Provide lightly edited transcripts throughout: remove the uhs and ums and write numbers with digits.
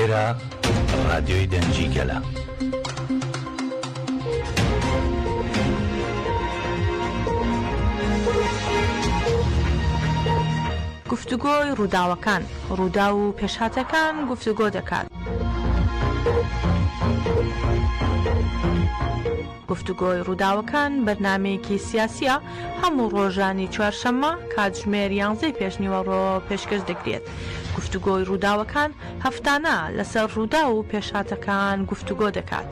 ئێرە ڕادیۆی دەنجی گەلە. گفتوگۆی ڕووداوەکان، ڕوودا و پێشهاتەکان گفتوگۆ دەکات. گفتوگۆی ڕووداوەکان بەرنامەیەکی سیاسیە هەموو ڕۆژانی چوارشەممە کاتژمێر 11 پێشنیوەڕۆ پێشکەش دەکرێت. گفتوگۆی ڕووداوەکان هەفتانە لەسەر ڕوودا و پێشهاتەکان گفتوگۆ دەکات.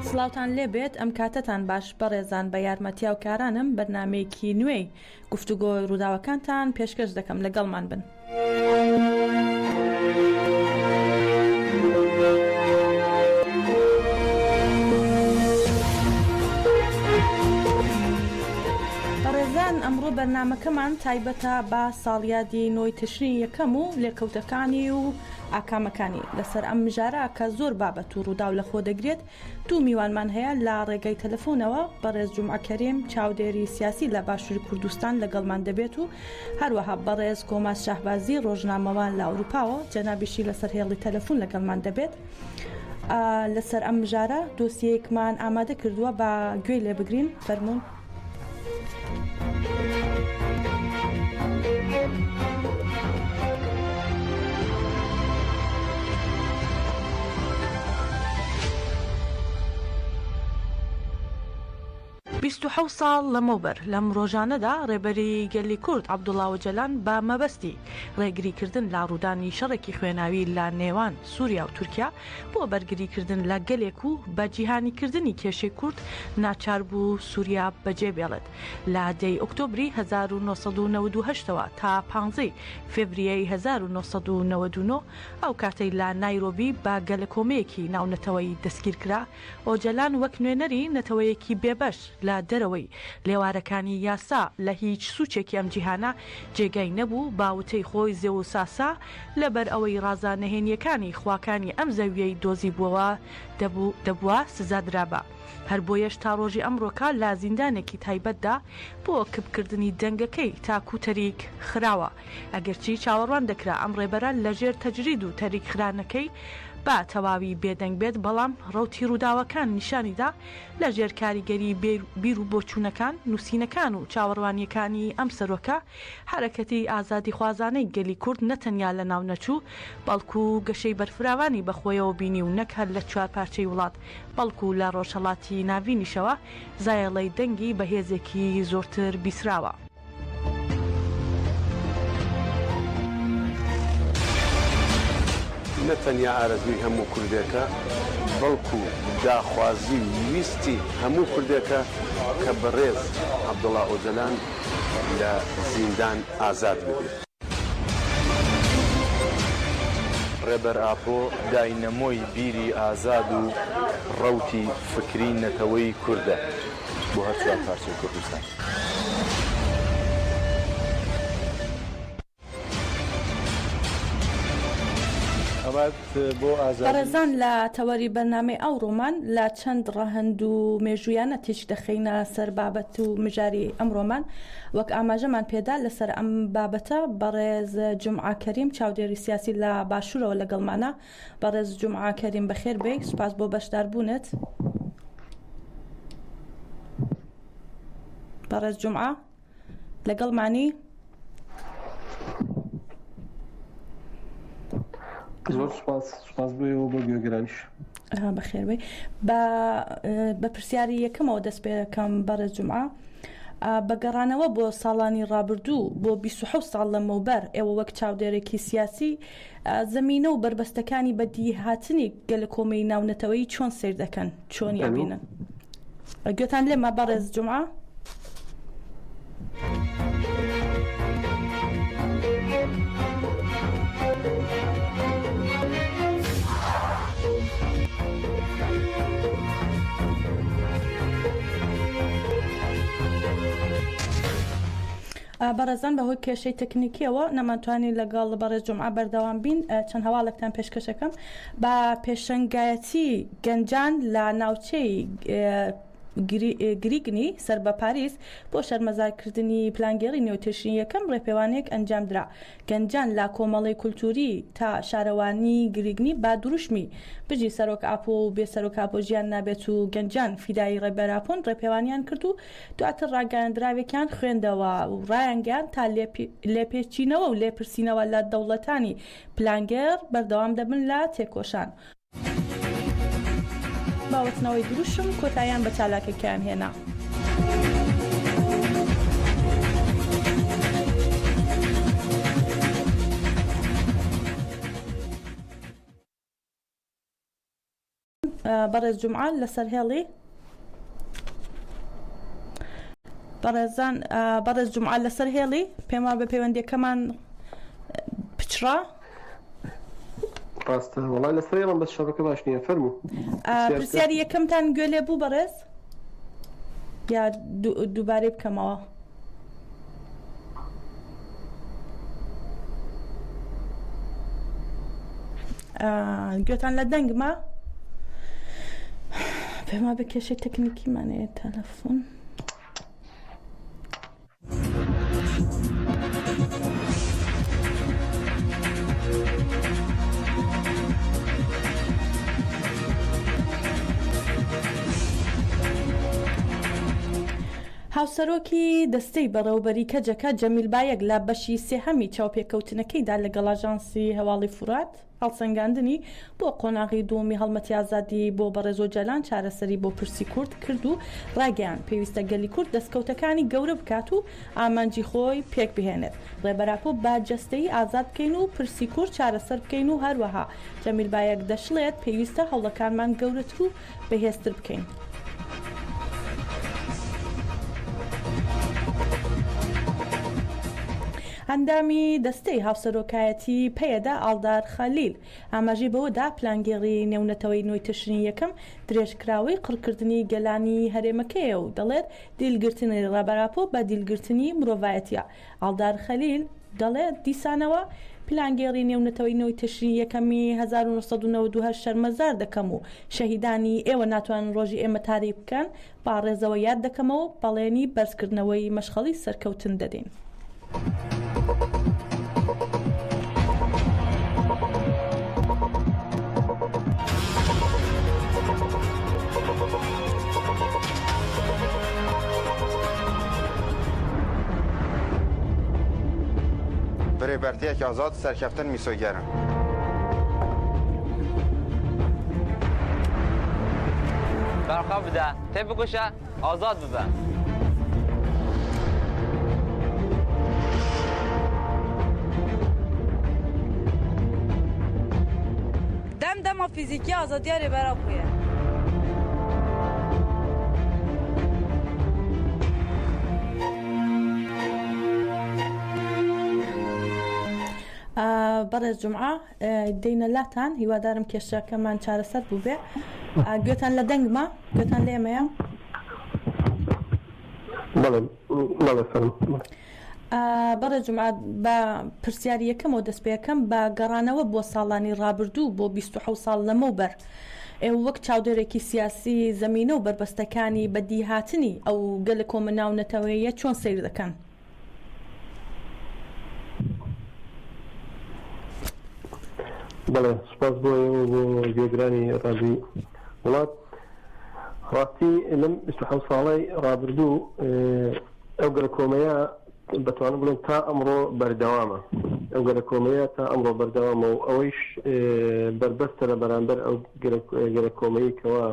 سڵاوتان لێبێت، ئەم کاتتان باش بەڕێزان بە یارمەتیا و کارانم بەرنامەیەکی نوێی گفتوگۆی ڕووداوەکانتان پێشکەش دەکەم، لەگەڵمان بن. بەڕێزان، ئەمڕۆ بەرنامەکەمان تایبەتە بە ساڵیادی نۆی تشرینی یەکەم و لێکەوتەکانی و ئاکامەکانی لەسەر ئەم مژارە کە زۆر بابەت و ڕوودا و لەخۆ دەگرێت. دوو میوانمان هەیە لە ڕێگەی تەلەفۆنەوە. بەڕێز جومعە کەریم چاودێری سیاسی لە باشووری کوردستان لەگەڵمان دەبێت و هەروەها بەڕێز کۆماس شاهبازی ڕۆژنامەوان لە ئەوروپاوە جەنابیشی لەسەر هێڵی تەلەفۆن لەگەڵمان دەبێت. لەسەر ئەم مژارە دۆسیەیەکمان ئامادە کردووە، بە گوێی لێ بگرین. فەرموون. حەوت ساڵ لەمەوبەر لەم ڕۆژانەدا ڕێبەری گەلی کورد عەبدوڵڵا ئۆجەلان بە مەبەستی ڕێگریکردن لە ڕوودانی شەڕێکی خوێناوی لە نێوان سووریا و تورکیا بۆ بەرگریکردن لە گەلێک و بە جیهانیکردنی کێشەی کورد ناچار بوو سووریا بەجێ بێڵێت. لە 10 ئۆکتۆبری 1998ەوە تا 15 فێڤریای 1999 ئەو کاتەی لە نایرۆبی بە گەلە کۆمەیەکی ناونەتەوەی دەستگیر کرا. ئۆجەلان وەک نوێنەری نەتەوەیەکی بێبەش لە دەرەوەی لێوارەکانی یاسا لە هیچ سوچێکی ئەم جیهانە جێگای نەبوو. باوتەی خۆی زێو و ساسا لەبەر ئەوەی ڕازانەهێنیەکانی خواکانی ئەم زەویەی دۆزی بووەوە دەبووە سزادرابە. هەر بۆیەش تا ڕۆژی ئەمڕۆکە لە زیندانێکی تایبەتدا بۆ کبکردنی دەنگەکەی تاکوتەریک خراوە. ئەگەرچی چاوەڕوان دەکرا ئەم ڕێبەرە لەژێر تەجرید و تەریک خرانەکەی با تەواوی بێدەنگ بێت، بەڵام ڕەوتی ڕووداوەکان نیشانیدا لە ژێر کاریگەری بیر و بۆچوونەکان، نووسینەکان و چاوەڕوانیەکانی ئەم سەرۆکە حرەکەتی ئازادی خوازانەی گەلی کورد نەتەنیا لە ناو نەچوو، بەڵکو گەشەی بەرفراوانی بەخۆیەوە بینی و نەک هەر لە چوار پارچەی وڵات، بەڵکو لە ڕۆژهەڵاتی ناوینیشەوە زایەڵەی دەنگی بەهێزێکی زۆرتر بیسراوە. نەتەنیا ئارەزوی هەموو کوردێکە، بەڵکو داخوازی ویستی هەموو کوردێکە کە بەڕێز عەبدوڵڵا ئۆجەلان لە زیندان ئازاد ببێت. ڕێبەر ئاپۆ داینەمۆی بیری ئازاد و ڕەوتی فکری نەتەوەی کوردە بۆ هەر چوار پارچەی کوردستان. بەڕێزان، لە تەوەری بەرنامەی ئەو ڕۆمان لە چەند ڕەهەند و مێژویانە تێش دەخەینە سەر بابەت و مژاری ئەم ڕۆمان. وەک ئاماژەمان پێدا لەسەر ئەم بابەتە بەڕێز جومعە کەریم چاودێری سیاسی لە باشوورەوە لەگەڵمانە. بەڕێز جومعە کەریم بەخێر بێ، سوپاس بۆ بەشداربوونت. بەڕێز جومعە لەگەڵمانی؟ زۆر سوپاس بۆ گوێگرانیش. بەخێربێ. بە پرسیاری یەکەمەوە دەست پێ دەکەم بەڕێز جومعە. بەگەڕانەوە بۆ ساڵانی ڕابردوو بۆ 27 ساڵ لەمەوبەر ئێوە وەک چاودێرێکی سیاسی زەمینە و بربەستەکانی بەدی هاتنی گەلە کۆمەی ناونەتەوەی چۆن سیر دەکەن، چۆن یابینن؟ گوێتان لێمە بەڕێز جومعە؟ بەڕێزان بەهۆی کێشەی تەکنیکیەوە نەمانتوانی لەگەڵ بەڕێز جومعە بەردەوام بین. چەند هەواڵێکتان پێشکەشەکەم بە پێشەنگایەتی گەنجان لە ناوچەی گریگنی سەر بە پاریس بۆ شەرمەزارکردنی پلانگێڕی نێوتێشنی یەکەم ڕێپێوانێک ئەنجامدرا. گەنجان لا کۆمەڵی کولتوری تا شارەوانی گریگنی با دروشمی بژی سەرۆک ئاپۆ و بێ سەرۆک ئاپۆ ژیان نابێت و گەنجان فیدایی ڕێبەراپۆن ڕێپێوانیان کرد و دواتر ڕاگەاندراوێکیان خوێندەوە و ڕایانگەیان تا لێپێچینەوە و لێپرسینەوە لە دەوڵەتانی پلانگێڕ بەردەوام دەبن لە تێکۆشان. باوەتنەوەی دروشم کۆتاییان بە چالاکەکەیان هێنا. بەڕێز جومعە لەسەر هێڵی بەڕێز جومعە لەسەر هێڵی پێما بە پەیوەندیەکەمان پچڕا. ڕاستە وڵای لەسەر هێڵم بەس شەبەکە باش نییە فەرموو. پرسیاری یەکەمتان گوێ لێ بوو بەڕێز یا دووبارەی بکەمەوە؟ گوێتان لە دەنگمە؟ پێما بە کێشەی تەکنیکیمانەیە تەلەفۆن. هاوسەرۆکی دەستەی بەڕێوەبەری کەجەکە جەمیل بایەک لە بەشی سێهەمی چاوپێکەوتنەکەیدا لەگەڵ ئاژانسی هەواڵی فورات هەڵسەنگاندنی بۆ قۆناغی دووەمی هەڵمەتی ئازادی بۆ بەڕێزۆ جەلان چارەسەری بۆ پرسی کورد کرد و ڕاگەیان پێویستە گەلی کورد دەستکەوتەکانی گەورە بکات و ئامانجی خۆی پێک بهێنێت. ڕێبەراپۆ باجەستەی ئازاد بکەین و پرسی کورد چارەسەر بکەین و هەروەها جەمیل بایەک دەشڵێت پێویستە هەوڵەکانمان گەورەتر و بەهێزتر بکەین. هەندامی دەستەی هاوسەرۆکایەتی پێدا ئاڵدار خەلیل ئاماژەی بەوەدا پلانگێڕی نێونەتەوەی نوێی تشرینی یەکەم درێژکراوی قڕکردنی گەلانی هەرێمەکەیە و دەڵێت دیلگرتنی ڕێبەراپۆ بە دیلگرتنی مرۆڤایەتیە. ئاڵدار خەلیل دەڵێت دیسانەوە پلانگێڕی نێونەتەوەی نوێی تشرینی یەکەمی 1992 شەرمەزار دەکەم و شەهیدانی ئێوە ناتوانن ڕۆژی ئێمە تاریک بکەن با ڕێزەوە یاد دەکەمەوە بەڵێنی بەرزکردنەوەی مەشخەڵی سەرکەوتن دەدەین. بەرێبەرتەیەکی ئازاد سەرکەفتن میسۆگەرن. بەرخە بدە تێ بکوشە ئازاد ببە. دەمە فیزیکی ئازادیە رێبەراپۆیە. بەڕێز جومعە دێنە لاتان هیوادارم کێشەکەمان چارەسەر بوو بێ. گوێتان لە دەنگمە گوێتان لە ئێمەیە؟ بەڕێز جومعە بە پرسیاری یەکەمەوە دەست پێەکەم بە گەڕانەوە بۆ ساڵانی ڕابردوو بۆ 27 ساڵ لەمەوبەر وەک چاودێرێکی سیاسی زەمینە و بربەستەکانی بەدیهاتنی ئەو گەلە کۆمەناونەتەوەیە چۆن سیر دەکەن؟ بەڵێ سوپاس بۆ گوێگرانی ڕادیۆ وڵات. ڕاستی لەم 27 ساڵەی ڕابردوو ئەو گەلە کۆمەیە بەتوانم بڵێن تا ئەمڕۆ بەردەوامە. ئەو گەلە کۆمەیە تا ئەمڕۆ بەردەوامە و ئەوەیش بربەستە لە بەرامبەر ئەو گەلە کۆمەیەکەوە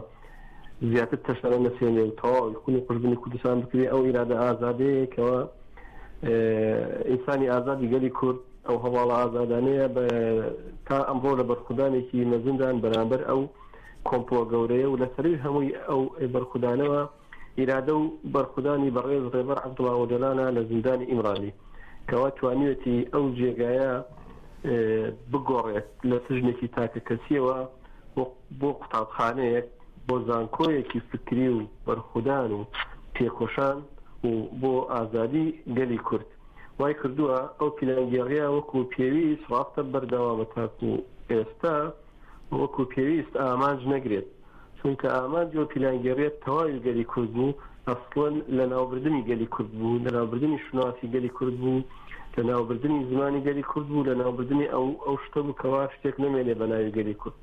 زیاتر تەشەرە نەسێنێ و تەواو خونی قوربانی کوردستان بکرێ ئەو ئیرادە ئازادەیەکەوە ئینسانی ئازادی گەلی کورد ئەو هەواڵە ئازادانەیە تا ئەمڕۆ لە بەرخودانێکی مەزندان بەرامبەر ئەو کۆمپۆ گەورەیە و لەسەری هەمووی ئەو بەرخودانەوە ئیرادە و بەرخودانی بەڕێز ڕێبەر عەبدوڵڵا ئۆجەلانە لە زیندانی ئیمرانی کەوا توانیوێتی ئەو جێگایە بگۆڕێت لە تژنێکی تاکە کەسیەوە بۆ قوتابخانەیەک بۆ زانکۆیەکی فکری و بەرخودان و تێکۆشان و بۆ ئازادی گەلی کورد وای کردووە ئەو پلانگێڕیە وەکو پێویست ڕاستە بەردەوامە تاکو ئێستا وەکو پێویست ئامانج نەگرێت چونکە ئامانجی و پیلانگەڕێت تەواوی گەلی کورد بوو ئەسڵەن لە ناوبردننی گەلی کورد بوو لە ناوبردننی شناسی گەلی کورد بوو لە ناوبردننی زمانی گەلی کورد بوو لە ناوبردننی ئەو شتە بوو کەوا شتێک نامێنێ بە ناوی گەلی کورد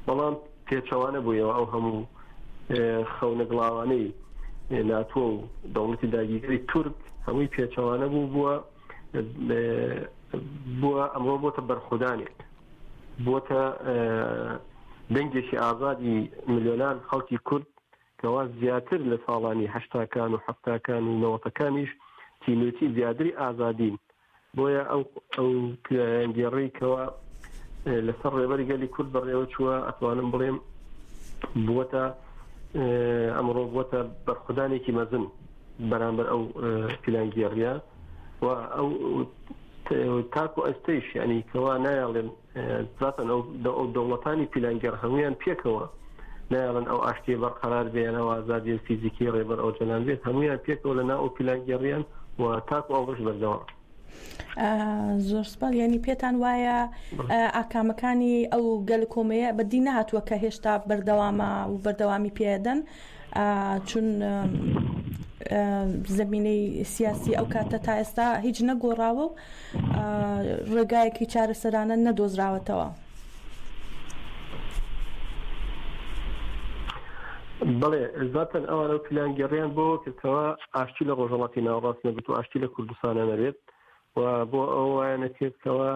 بەڵام پێچەوانە بوویەوە ئەو هەموو خەونەگڵاوانەی ناتۆ و دەوڵەتی داگیرگەری تورک هەمووی پێچەوانە بووە ئەمە بۆتە بەرخودانێک بۆتە دەنگێکی ئازادی ملیۆنان خەڵکی کورد کەوا زیاتر لە ساڵانی هەشتاکان و هەفتاکان و نەوەتەکانیش تینوێتی زیاتری ئازادین بۆیە ئەو گێڕەی کەوا لەسەر ڕێبەری گەلی کورد بەڕێوە چووە ئەتوانم بڵێم بووەتە ئەمڕۆ بووەتە بەرخودانێکی مەزن بەرامبەر ئەو پیلانگێڕیە و ئەو تاکو ئەستەیش ینی کەوا نایڵێن زاتەن ئەو دەوڵەتانی پیلانگەر هەمویان پێکەوە نایڵن ئەو ئاشتی بەرقەرار بێنەوە ئازادی فیزیکی ڕێبەر ئەو جەلان بێت هەمویان پێکەوە لەناو ئەو پیلانگەڕیان و تاکو ئەوڕۆژ بەردەوام. زۆر سپاس یعنی پێتان وایە ئاکامەکانی ئەو گەل کۆمەیە بەدی نهاتووە کە هێشتا بەردەوامە و بەردەوامی پێدەن چون زمینەی سیاسی ئەو کاتە تا ئێستا هیچ نەگۆڕاوە و ڕێگایەکی چارەسەرانە نەدۆزراوەتەوە. بەڵێ زاتەن ئەوانە پیلانگەڕیان بۆ کردەوە ئاشتی لە ڕۆژهەڵاتی ناوەڕاست نەبێت و ئاشتی لە کوردستانە نەبێت و بۆ ئەوایانە کردکەوە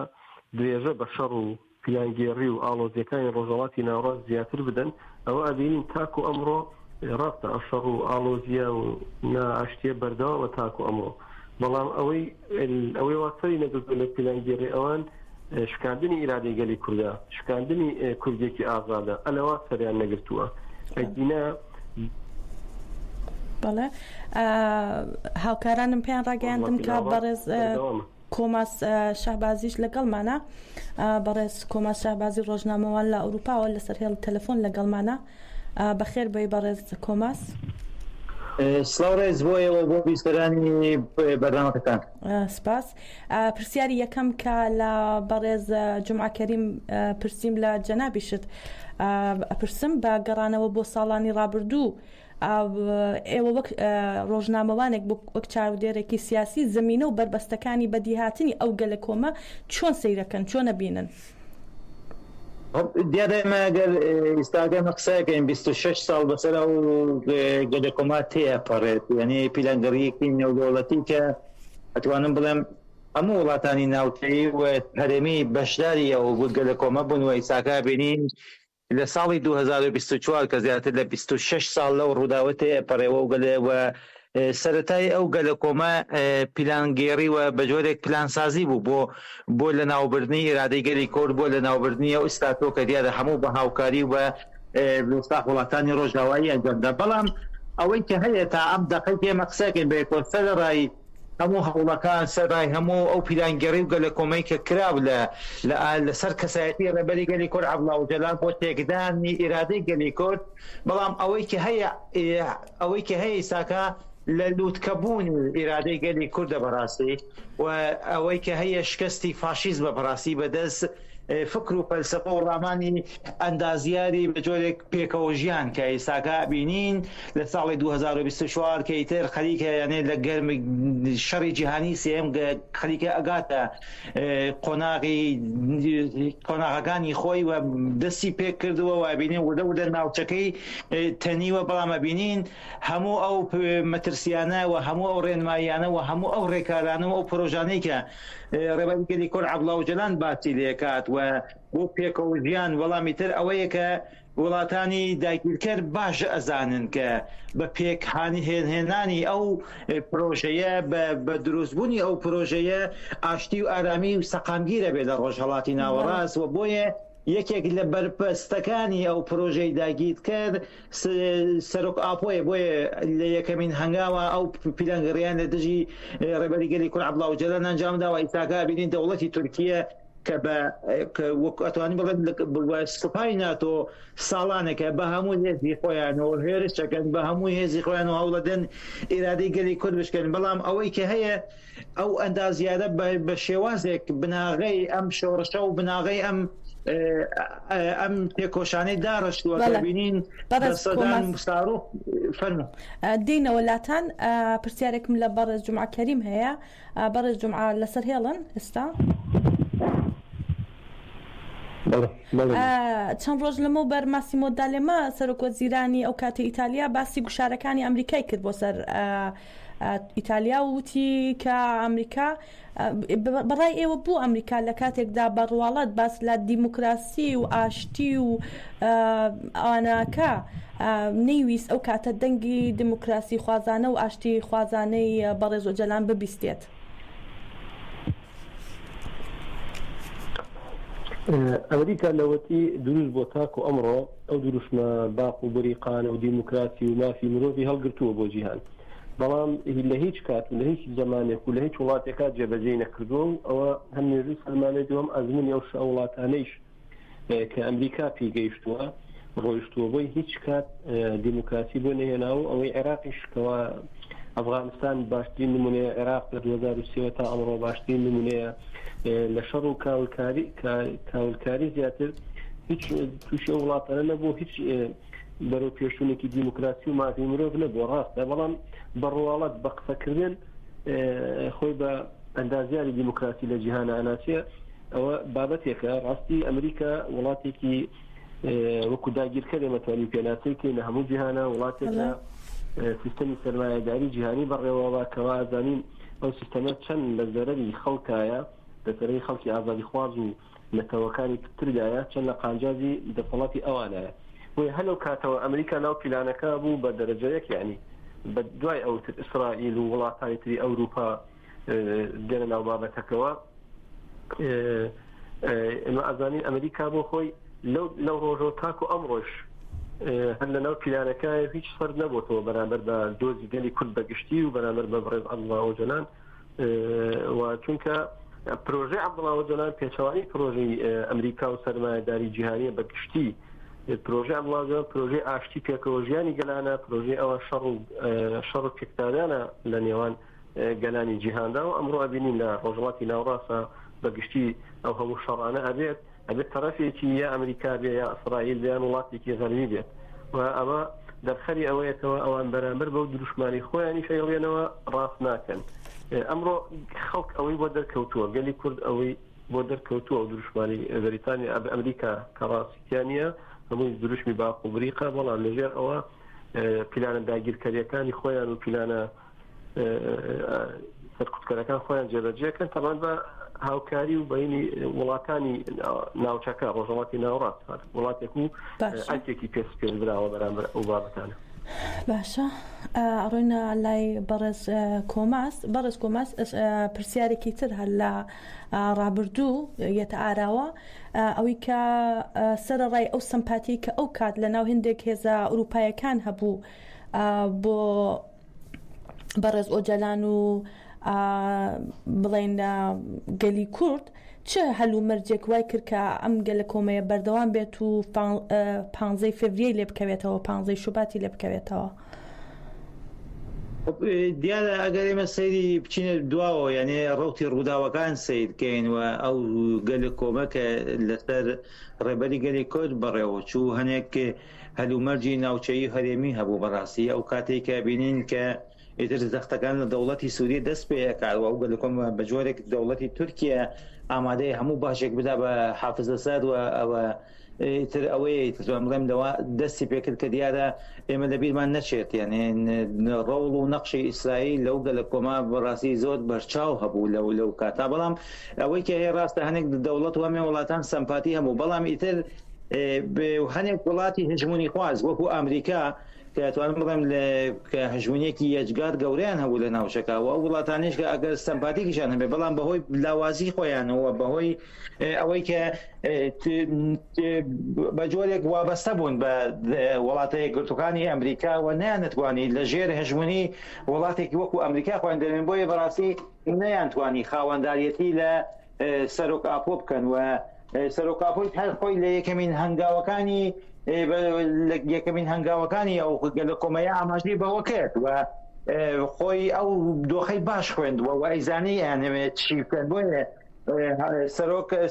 درێژە بە شەڕ و پیلانگێڕی و ئاڵۆزیەکانی ڕۆژهەڵاتی ناوەڕاست زیاتر بدەن ئەوە ئەبینین تاکو ئەمڕۆ ڕاستە ئەو شەڕ و ئاڵۆزیە و نائاشتیە بەردەوامە تاکو ئەمڕۆ بەڵام ئەوەی واسەری نەگرتو لە پیلانگێڕی ئەوان شکاندنی ئیرادەی گەلی کوردە شکاندنی کوردێکی ئازادە ئەلەوا سەریان نەگرتووە ئەدینە. بەڵێ هاوکارانم پێیان ڕاگەیاندم کە بەڕێز کۆماس شەهبازیش لەگەڵمانە بەڕێز کۆماس شەهبازی ڕۆژنامەوان لە ئەوروپاوە لەسەر هێڵ تەلەفۆن لەگەڵمانە بەخێر بێ بەڕێز کۆماس. سلااوڕێز بۆیەوە بۆ بیستەرانی بەردامەکەتان. سپاس. پرسیاری یەکەم کە لە بەڕێز جومعەکەریم پرسییم لە جەنابیشت پرسم بە گەڕانەوە بۆ ساڵانی ڕابردوو ئێوە وەک ڕۆژنامەوانێک وەک چاودێرێکی سیاسی زمینە و بربەستەکانی بەدیهاتنی ئەو گەلە کۆمە چۆن سەیرەکەن چۆنە بینن؟ دیارەمە ئەگەر ئێستاگەمە قسەکەین 26 ساڵ بەسەر ئەو گەلە کۆما تێپەڕێت یعنی پیلانگەڕیەکی نێودەوڵەتی کە ئەتوانم بڵێم هەموو وڵاتانی ناوچەیی و هەرێمی بەشداری ئەو گەلە کۆمە بوون و ئیساکا بینین لە ساڵی 2024 کە زیاتر لە 26 ساڵ لەو ڕووداوەتێ پەڕێوە و گەلێوە سەرەتای ئەو گەلە کۆمە پیلانگێڕی و بە جۆرێک پلانسازی بوو بۆ لە ناوبردنی ئیرادەی گەلی کورد بۆ لە ناوبردنی ئەو ئستاتۆ کە دیارە هەموو بە هاوکاری و لۆستاق وڵاتانی ڕۆژاوایی ئەنجامدا بەڵام ئەوەی کە هەیە تا ئەم دەقەی پێمە قسەکەین بێکۆ سەرڕای هەموو هەوڵەکان سەرڕای هەموو ئەو پیلانگەڕی و گەلە کۆمەی کە کراو لەسەر کەسایەتی ڕێبەری گەلی کورد عەبدوڵڵا ئۆجەلان بۆ تێکدانی ئیرادەی گەلی کورد بەڵام ئەوەی کە هەیە ئیساکا لە لووتکەبوونی ئیرادەی گەلی کوردە بەڕاستی و ئەوەی کە هەیە شکستی فاشیزمە بەڕاستی بەدەست فکر و فەلسەفە و ڕامانی ئەندازیاری بە جۆرێک پێکەوە ژیان کە ئێستاکە بینین لە ساڵی 2024 کە ئیتر خەریکە یانێ لە گەرمی شەڕی جیهانی سێم خەریکە ئەگاتە قۆناغەکانی خۆی و دەستی پێک کردووە و بینین وردە ناوچەکەی تەنیوە بەڵام بینین هەموو ئەو مەترسیانە و هەموو ئەو ڕێنماییانە و هەموو ئەو ڕێکارانە و ئەو پرۆژانەی کە ڕێبەری گەلی کورد عەبدوڵڵا ئۆجەلان باسی لێکات و بۆ پێکەوە ژیان وەڵامی تر ئەوەیە کە وڵاتانی داگیرکەر باش ئەزانن کە بە پێکهانی هێنهێنانی ئەو پرۆژەیە بە دروستبوونی ئەو پرۆژەیە ئاشتی و ئارامی و سەقامگیرە بێت لە ڕۆژهەڵاتی ناوەڕاست و بۆیە یەکێک لە بەرپەستەکانی ئەو پرۆژەی داگیرکەر سەرۆک ئاپۆیە بۆیە لە یەکەمین هەنگاوە ئەو پیلانگەڕیان لە دژی ڕێبەری گەلی کورد عەبدوڵڵا ئۆجەلان ئەنجامداوە ئیساکا بینین دەوڵەتی تورکیە کە وەک ئەتوانین بڵێن سوپای ناتۆ ساڵانێکە بە هەموو هێزی خۆیانەوە هێرشەکەن بە هەموو هێزی خۆیان و هەوڵەدەن ئیرادەی گەلی کورد بشکەن بەڵام ئەوەی کە هەیە ئەو ئەندازیارە بە شێوازێک بناغەی ئەم شۆڕشە و بناغەی ئەم ئەم تێکۆشانەی داڕشتووە بینین دەسەدان مستعڕوف فەرموو دینەوە لاتان پرسیارێکم لە بەڕێز جومعە کەریم هەیە. بەڕێز جومعە لەسەر هێڵن ئێستا چەند ڕۆژ لەمە بەر ماسیمۆ دالێمە سەرۆکوەزیرانی ئەو کاتە ئیتالیا باسی گوشارەکانی ئەمریکای کرد بۆ سەر ئیتالیا و وتی کە ئەمریکا بەڕای ئێوە بوو ئەمریکا لە کاتێکدا بەڕواڵەت باس لە دیموکراسی و ئاشتی و ئەوانەکە نەیویست ئەو کاتە دەنگی دیموکراسی خوازانە و ئاشتی خوازانەی بەڕێز ئۆجەلان ببیستێت؟ ئەمریکا لەوەتی دروست بۆ تاکو ئەمڕۆ ئەو دروشمە باق و بریقانە و دیموکراسی و مافی مرۆڤی هەڵگرتووە بۆ جیهان، بەڵام لە هیچ کات لە هیچ زمانێک و لە هیچ وڵاتێکات جێبەجێ نەکردووە و ئەوە هەم نوێژی سلمانەی دووەم ئەزمموی ئەو وڵاتانەیش کە ئەمریکا پێگەیشتووە ڕۆیشتووە بۆی هیچ کات دیموکراسی بۆ نەهێناو. ئەوەی عێراقیشکەوە ئەفغانستان باشترین نمونەیە، عێراق لە 2023 تا ئەمڕۆ باشترین نمونەیە لە شەڕ و کاولکاری زیاتر هیچ تووشی وڵاتانە نەبوو، هیچ بەرەو پێشونێکی دیموکراسی و مافی مرۆڤ نەبوو ڕاستە، بەڵام بەڕواڵەت بە قسەکردن خۆی بە ئەندازیاری دیموکراسی لە جیهانە ئەناسیە. ئەوە بابەتێکە ڕاستی ئەمریکا وڵاتێکی وەکو داگیرکە دەمەتوانین پێناسەیکەی لە هەموو جیهانە وڵاتێکە سیستەمی سەرمایەداری جیهانی بەڕێوەوە کەوا ئازانین ئەو سیستەمە چەند لە زەرەری خەڵکایە لەسەرەی خەڵکی ئازادی خواز و نەتەوەکانی تردایە چەند لە قانجازی دەسەڵاتی ئەوانایە. وی هەلو کاتەوە ئەمریکا ناو پیلانەکە بوو بە دەرەجەیەک، یعنی بە دوای ئەوتر ئیسرائیل و وڵاتانی تری ئەوروپا دێنە ناو بابەتەکەوە. ئێمە ئازانین ئەمریکا بۆ خۆی لەو ڕۆژۆ تاکو ئەمڕۆژ هەر لە ناو پیلانەکە هیچ سەر نەبووتەوە بەرامبەر بە دۆزی گەلی کورد بەگشتی و بەرامبەر بە بەڕێز عەبدوڵڵا ئۆجەلان، و چونکە پرۆژەی عەبدوڵڵا ئۆجەلان پێچەوانی پرۆژەی ئەمریکا و سەرمایەداری جیهانیە بەگشتی. پرۆژەی عەبدوڵڵا ئۆجەلان پرۆژەی ئاشتی پێکەوەژیانی گەلانە، پرۆژەی ئەوە شەڕ و پێکدادانە لە نێوان گەلانی جیهاندا و ئەمڕۆ ئەبینین لە ڕۆژهەڵاتی ناوڕاستە بەگشتی ئەو هەموو شەڕانە ئەبێت تەرەفێکی یا ئەمریکا بێ یا ئیسرائیل بێ یان وڵاتێکی غەربی بێت، و ئەمە دەرخەری ئەوەیەکەوە ئەوان بەرامبەر بەو دروشمانی خۆیانی فێڵێنەوە ڕاست ناکەن. ئەمڕۆ خەڵک ئەوەی بۆ دەرکەوتووە، گەلی کورد ئەوەی بۆ دەرکەوتووە و دروشمانی بەریتانیا ئەمریکا کە ڕاستیانە هەمووی دروشمی باق و بریقا، بەڵام لەژێر ئەوە پیلانە داگیرکاریەکانی خۆیان و پیلانە سەرکوتکەرەکان خۆیان جێبەجێکەن تەمان بە هاوکاری و بەینی وڵاتانی ناوچەکە ڕۆژهەڵاتی ناوڕاست وڵاتێک و ئەنتێکی پێسپێنراوە بەرامبەر ئەو بابەتانە. باشە ڕۆینە لای بەڕێز کۆماس. بەڕێز کۆماس پرسیارێکی تر هەر لە ڕابردوو یەتە ئاراوە ئەوەی کە سەرەڕای ئەو سەمپاتی کە ئەو کات لە ناو هێندێک هێزە ئەوروپایەکان هەبوو بۆ بەڕێز ئۆجەلان و بڵێن گەلی کورد، چه هەلو مەرجێک وای کرد کە ئەم گەلە کۆمەیە بەردەوام بێت و 15 فێڤریە لێ بکەوێتەوە، 15 شوباتی لێ بکەوێتەوە؟ دیارە ئەگەر ئێمە سەیری بچینە دواوە، یعنی ڕوتی ڕووداوەکان سیرکەین و ئەو گەلە کۆمەکە لەسەر ڕێبەری گەلی کورد بەڕێوە چوو هەنێک هەلومەرجی ناوچەیی هەرێمی هەبوو بەڕاستی ئەو کاتێک کە بینین کە ئیتر زەختەکان لە دەوڵەتی سووریە دەست پێکارەوە و گەلە کۆمە بە جۆرێک دەوڵەتی تورکیا ئامادەی هەموو باشێک بدا بە حافز ئەساد و ئەوە تر ئەوەیە بڵێم دەستی پێکرد کە دیارە ئێمە لەبیرمان نەچێت، یعنی ڕەوڵ و نەقشی ئیسرائیل لەو گەلە کۆما بەڕاستی زۆر بەرچاو هەبوو لەو کاتا. بەڵام ئەوەی کە هەیە ڕاستە هەنێک دەوڵەت و هەمێ وڵاتان سەمپاتی هەموو، بەڵام ئیتر هەنێک وڵاتی هژمونی خواز وەکو ئەمریکا کە توانم بڵێم کە هەژمونیەکی یەجگار گەوریان هەبوو لە ناوچەکەوە و وڵاتانیش کە ئەگەر سەمپاتیکیشان هەبێ بەڵام بەهۆی لاوازی خۆیانەوە بەهۆی ئەوەی کە بە جۆرێک وابەستە بوون بە وڵاتە یەکگرتووەکانی ئەمریکا و نەیانتوانی لە ژێر هەژمونی وڵاتێکی وەکو ئەمریکا خۆیان دەبێن، بۆیە بەڕاستی نەیانتوانی خاوەنداریەتی لە سەرۆکاپۆ بکەن و سەرۆکاپۆی هەر خۆی لە یەکەمین هەنگاوەکانی ئەو گەلە کۆمەیە ئاماژەی بەوە کرد و خۆی ئەو دۆخەی باش خوێندووە و ئەیزانی یانەوێت چی بکەن. بۆیە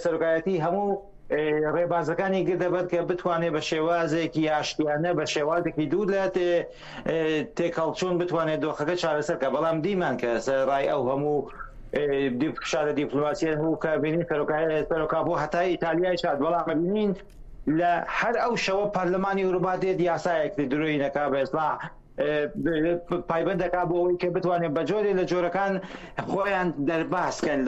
سەرۆکایەتی هەموو ڕێبازەکانی گردەبەر کە بتوانێت بە شێوازێکی یاشتیانە بە شێوازێکی دوو لە تێکەڵچوون بتوانێت دۆخەکە چارەسەرکە بەڵام دیمان کە ڕای ئەو هەموو شارە دیپلۆماسیە هەموو کە بینین سەرۆکا بۆ هەتای ئیتالیای شاد بەڵام ببینین لە هەر ئەو شەوە پەرلەمانی ئەوروپا دێت یاسایەکی دروی نەکا بە ئیسلاح پایبند دەکا بۆ ئەوەی کە بتوانێت بە جۆرێ لە جۆرەکان خۆیان دەرباسکەن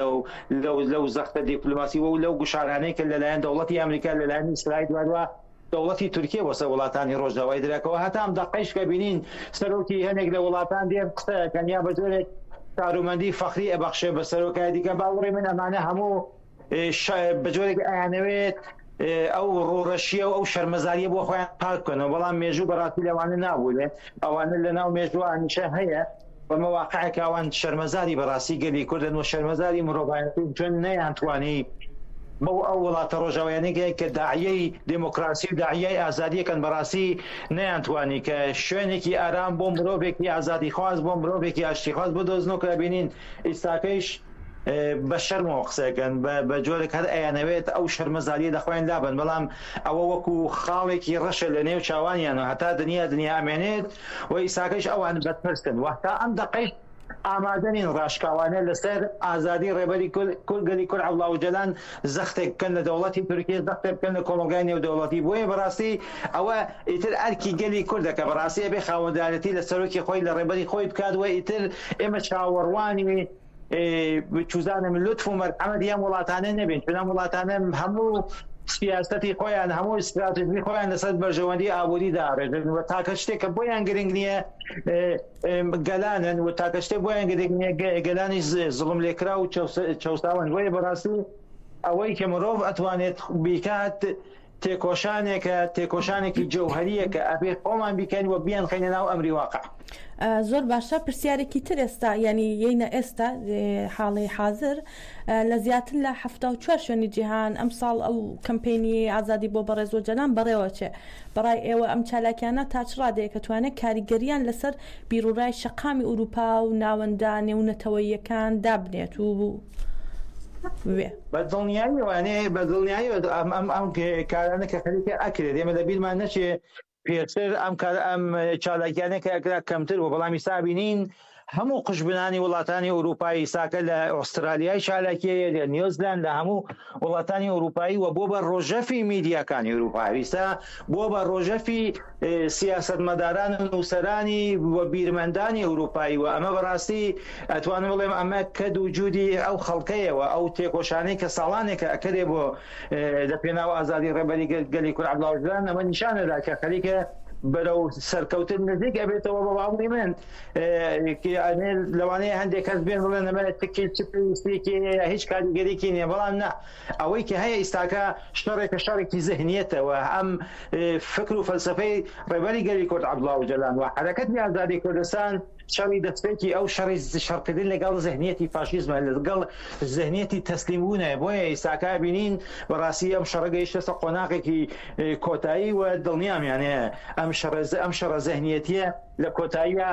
لەو زەختە دیپلۆماسی و لەو گوشارانەی کە لەلایەن دەوڵەتی ئەمریکا لەلایەن ئیسرائیل دوادوە دەوڵەتی تورکیە وەسە وڵاتانی ڕۆژاوای دراکەوە هەتام دەقەیش کە بینین سەرۆکی هەنێک لە وڵاتان دێن قسەکەن یا بە جۆرێک کارومەندی فەخری ئەبەخشێ بە سەرۆکای دیکە باوەڕێ من ئەمانە هەموو بە جۆرێک ئەیانەوێت ئەو ڕۆڕەشیە و ئەو شەرمەزاریە بۆ خۆیان پاککەنەوە بەڵام مێژوو بەڕاستی لەوانە نابووێت ئەوانە لە ناو مێژوانیشە هەیە بەمە واقعەکە ئەوان شەرمەزاری بەڕاستی گەلی کوردن و شەرمەزاری مرۆڤایەتی چۆن نەیانتوانی بۆ ئەو وڵاتە ڕۆژاوایانەیە کە داعیەی دموکراسی و داعیەی ئازادیەکەن بەڕاستی نەیانتوانی کە شوێنێکی ئارام بۆ مرۆڤێکی ئازادی خواست بۆ مرۆڤێکی ئاشتیخواست بدۆزنەوە کە بینین ئیستاکەیش بە شەرمەوە قسەکەن بە جۆرێک هەر ئەیانەوێت ئەو شەرمەزاریە دەخۆیان لابن بەڵام ئەوە وەکو خاڵێکی ڕەشە لە نێو چاوانیان و هەتا دنیا ئامێنێت و ئیساکەش ئەوان بەدپرسن وەتا ئەم دقەی ئامادەنین ڕاشکاوانە لەسەر ئازادی ڕێبەری گەلی کورد عەبدوڵڵا ئۆجەلان زەختێک بکەن لە دەوڵەتی تورکیە زەختێک بکەن لە کۆمەلگای نێودەوڵەتی بۆیە بەڕاستی ئەوە ئیتر ئەرکی گەلی کوردە کە بەڕاستی بێ خاوەندارەتی لە سەرۆکی خۆی لە ڕێبەری خۆی بکات و ئیتر ئێمە چاوەڕوانی چوزانم لطف و مەرحەمەت یان وڵاتانە نەبین چون ئەم وڵاتانە هەموو سیاسەتی خۆیان هەموو استراتژی خۆیان لەسەر بەرژەوەندی ئابووری داڕێژن و تاکە شتێک کە بۆیان گرنگ نییە گەلانن و تاکە شتێک بۆیان گرنگ نییە گەلانی زڵم لێکرا و چەوساون وەیە بەڕاستی ئەوەی کە مرۆڤ ئەتوانێت بیکات تێکۆشانێکی جەوهەریە کە ئەبێ خۆمان بیکەین و بیان خەینە ناو ئەمری واقع. زۆر باشە پرسیارێکی تر ئێستا ینی یینە ئێستا حاڵی حاضر لە زیاتر لە 74 شوێنی جیهان ئەم ساڵ ئەو کەمپینی ئازادی بۆ بەڕێز وەجەلان بەڕێوەچێ بەڕای ئێوە ئەم چالاکیانە تا چ ڕادەیە کە توانێت کاریگەریان لەسەر بیرروڕای شەقامی ئوروپا و ناوەندە نێونەتەوەیەکان دابنێت و بە دڵنیایی وانێ بە دڵنیایی ئەم کارانە کە خەریکە ئەکرێت ئێمە لە بیرمان نەچێ پێشتر ئەم چالاکیانە کە ئەکرا کەمتر بۆ بەڵامی سابینین هەموو قژبنانی وڵاتانی ئەوروپایی ساکە لە ئوسترالیای چالاکیە لە نیوزیلاند لە هەموو وڵاتانی ئەوروپایی و بۆ بە ڕۆژەفی میدیاکانی ئەوروپایی بۆ بە ڕۆژەفی سیاسەتمەداران و نووسەرانی و بیرمەندانی ئەوروپایی و ئەمە بەڕاستی ئەتوانم بڵێم ئەمە کەد و جوودی ئەو خەڵکەیەوە ئەو تێکۆشانەی کە ساڵانێکە ئەکرێ بۆ لە پێناو ئازادی ڕێبەری گەلی کورد عەبدوڵڵا ئۆجەلان ئەمە نیشانەدا کە خەریکە بەرەو سەرکەوتن نزیک ئەبێتەوە بە باوەڕی من لەوانەیە هەندێک کەس بێن بڵێن ئەمە تکیستێکی هیچ کاریگەریکی نییە بەڵام نا ئەوەی کە هەیە ئیستاکە شەڕێکە شەڕێکی ذهنیەتەوە ئەم فکر و فەلسەفەی ڕێبەری گەلی کورد عەبدوڵڵا ئۆجەلان و حەرەکەتی ئازادی کوردستان شەڕی دەستپێکی ئەو شەڕکردن لەگەڵ ذهنیەتی فاشیزمە لەگەڵ ذهنیەتی تەسلیمبوونە بۆیە ئیساکا بینین بەڕاستی ئەم شەڕە گەیشتە قۆناغێکی کۆتایی و دڵنیامیانەیە ئەم شەڕە ذهنیەتیە لە کۆتاییە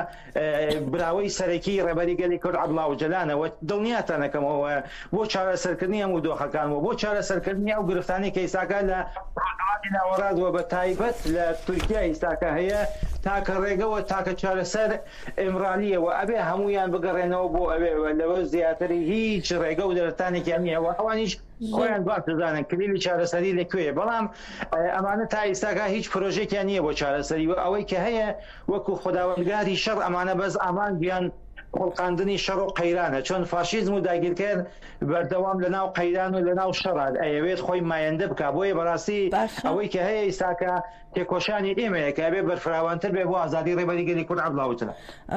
براوەی سەرەکی ڕێبەری گەلی کورد عەبدوڵڵا ئۆجەلانەوە دڵنیاتانەکەمەوە بۆ چارەسەرکردنی هەموو دۆخەکانەوە بۆ چارەسەرکردنی ئەو گرفتانەی کە ئیساکا لە ڕۆژهەڵاتی ناوەڕاستەوە بە تایبەت لە تورکیا ئیساکا هەیە تاکە ڕێگەوە تاکە چارەسەر ئێمڕالیەوە ئەبێ هەمویان بگەڕێنەوە بۆ ئەوێ لەوە زیاتری هیچ ڕێگە و دەرەتانێکیان نییەوە ئەوانیش خۆیان باش دەزانن کلیلی چارەسەری لەکوێیە بەڵام ئەمانە تا ئیساکا هیچ پرۆژێکیان نییە بۆ چارەسەری و ئەوەی کە هەیە وەکو خوداوەندگاری شەڕ ئەمانە بەس ئامان گیان خۆڵقاندنی شەڕ و قەیرانە چۆن فاشیزم و داگیرکرد بەردەوام لە ناو قەیران و لە ناو شەڕات ئەیەوێت خۆی مایەندە بکە بۆیە بەڕاستی ئەوەی کە هەیە ئیساکە تێکۆشانی ئێمەیە کە بێ بەرفراوانتر بێ بۆ ئازادی ڕێبەری گەلی کورد عەبدوڵڵا ئۆجەلان.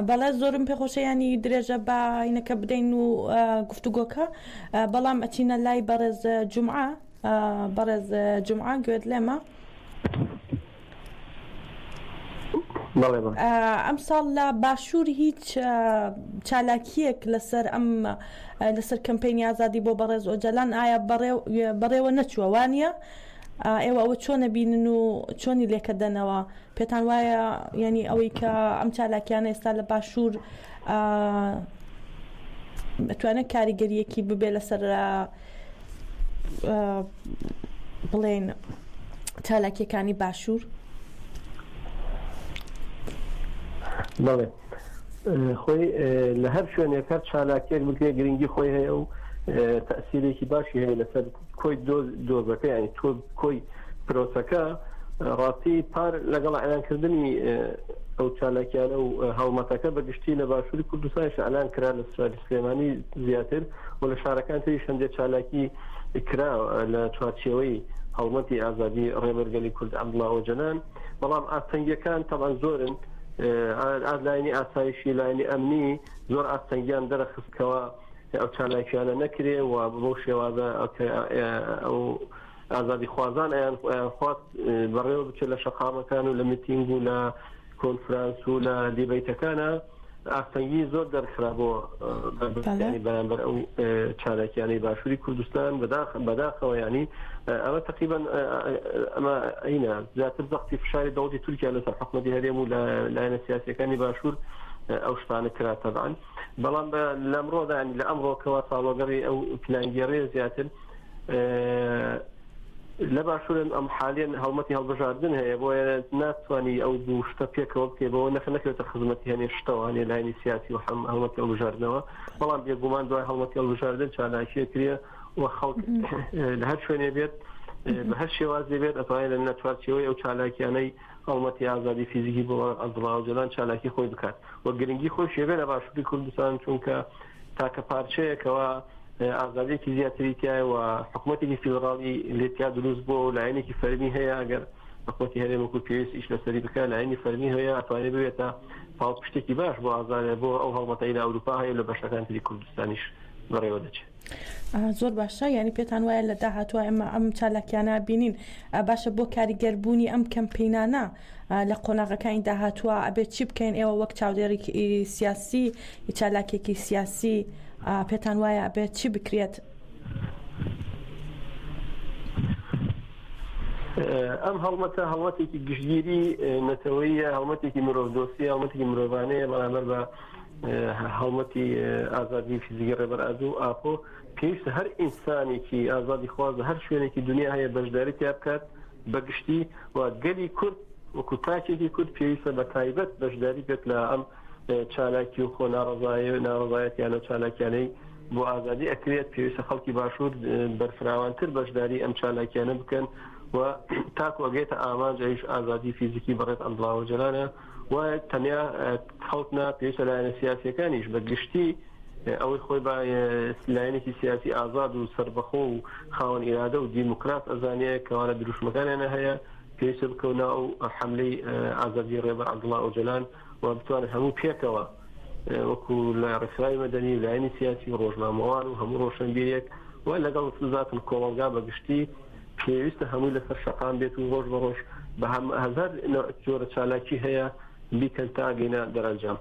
بەڵێ زۆرم پێخۆشەیانی درێژە باینەکە بدەین و گفتوگۆکە بەڵام ئەچینە لای بەڕێز جومعە گوێت لێمە ئەم ساڵ لە باشوور هیچ چالاکیەک لەسەر کەمپینی ئازادی بۆ بەڕێز ئۆجەلان ئایا بەڕێوە نەچووە وانە ئێوە ئەوە چۆنە بینن و چۆنی لێکەدەنەوە پێتان وایە ینی ئەوەی کە ئەم چالاکیانە ئێستا لە باشوور دەتوانێت کاریگەریەکی ببێ لەسەر بڵێن چالاکیەکانی باشوور؟ بەڵێ خۆی لە هەر شوێنێک هەر چالاکێک بکرێ گرنگی خۆی هەیە و تەسیرێکی باشی هەیە لەسەر کۆی دۆزەکە، ینی تۆ کۆی پرۆسەکە ڕاستی پار لەگەڵ ئەلانکردنی ئەو چالاکیانە و هەڵمەتەکە بەگشتی لە باشووری کوردستانیش ئەلان کرا لە سلێمانی زیاتر و لە شارەکان تری شەندێ چالاکی کرا لە چوارچێوەی هەڵمەتی ئازادی ڕێبەرگەلی کورد عەبدوڵڵا ئۆجەلان. بەڵام ئاستەنگیەکان تەبەن زۆرن، لاینی ئاسایشی لاینی ئەمنی زۆر ئاستەنگیان دەرەخستکەوە ئەو چالاکیانە نەکرێ و بۆ شێوازە ئەو ئازادی خوازان ئەیان خواست بەڕێوە بچێت لە شەقامەکان و لە میتینگ و لە کۆنفرانس و لە دیبەیتەکانە ئاستەنگی زۆر دەرخرا بۆ بەرامبەر ئەو چالاکیانەی باشووری کوردستان بەداخەوە. ینی ئەمە تقریبا ئەمە ئەینە زیاتر زەختی فشاری دەوڵەتی تورکیا لەسەر حکومەتی هەرێم و لایەنە سیاسیەکانی باشوور ئەو شتانە کرا تەبعاً. بەڵام لەمڕۆدا لە ئەمڕۆکەوە ساڵۆگەڕی ئەو پلانگیێڕەیە زیاتر لە باشوورن ئەم حالێن هەڵمەتی هەڵبژاردن هەیە بۆیە ناتوانانی ئەو دوو شتە پێکەوە بکەی بەوە نەکەوێتە خزمەتی هەنێ شتەوانێ لاینی سیاسی و هەڵمەتی هەڵبژاردنەوە. بەڵام بێگومان دوای هەڵمەتی هەڵبژاردن چالاکیە کرێ و خەڵک لە هەر شوێنێ بێت بە هەر شێوازێ بێت ئەتوانێت لە نەچوارچێوەی ئەو چالاکیانەی هەڵمەتی ئازادی فیزیکی بۆ عەبدوڵڵا ئۆجەلان چالاکی خۆی بکات و گرنگی خۆی شێوێ لە باشووری کوردستان چونکە تاکە پارچەیەکەوە ئازادیەکی زیاتری تایە و حکوومەتێکی فیدراڵی لێتیا دروست بۆ و لایەنێکی فەرمی هەیە. ئەگەر حکوومەتی هەرێمەکو پێویست ئیش لەسەری بکە لایەنی فەرمی هەیە ئەتوانێت ببێتە پاڵپشتێکی باش بۆ ئازادە بۆ ئەو هەڵمەتەی لە ئەوروپا هەیە لە بەشەکان تری کوردستانیش بەڕێوە دەچێت. زۆر باشە، یعنی پێتان وایە لە داهاتوە ئەمە ئەم چالاکیانە بینین باشە بۆ کاریگەربوونی ئەم کەمپینانە لە قۆناغەکانی داهاتوە ئەبێت چی بکەین ئێوە وەک چاودێڕی سیاسی چالاکێکی سیاسی پێتان وایە ئەبێت چی بکرێت؟ ئەم هەڵمەتە هەڵمەتێکی گشتگیری نەتەوەیە، هەڵمەتێکی مرۆڤدۆسیە، هەڵمەتێکی مرۆڤانەیە بەرامبەر بە هەڵمەتی ئازادی فیزیکی ڕێبەرئازوو ئاپۆ پێویستە هەر ئینسانێکی ئازادی خوازە هەر شوێنێکی دنیا هەیە بەشداری تیا بکات بەگشتی و گەلی کورد وەکو تاکێکی کورد پێویستە بە تایبەت بەشداری بێت لە ئەم چالاکی و خۆ ناڕەزایەتیانە چالاکیانەی بۆ ئازادی ئەکرێت. پێویستە خەڵکی باشوور بەرفراوانتر بەشداری ئەم چالاکیانە بکەن و تاکو ئەگەیتە ئامانج ئەویش ئازادی فیزیکی بەڕێت عەبدوڵڵا ئۆجەلانە و تەنیا خەڵکنا پێویستە لایەنە سیاسیەکانیش بەگشتی ئەوەی خۆی بە لایەنێکی سیاسی ئازاد و سەربەخۆ و خاوەن ئیرادە و دیموکرات ئەزانەیە کەوانە دروشمەکانیانە هەیە پێویستە بکەونە ئەو حەملەی ئازادی ڕێبەر عەبدوڵڵا ئۆجەلان و بتوانێت هەموو پێکەوە وەکو لە ڕێکخراوی مەدەنی و لایەنی سیاسی ڕۆژنامەوان و هەموو ڕۆشنبیرێک و لەگەڵ زاتن کۆمەلگا بەگشتی پێویستە هەمووی لەسەر شەقام بێت و ڕۆژ بە ڕۆژ بە هەزار جۆرە چالاکی هەیە بیکەن تا گەینە دەرەنجام.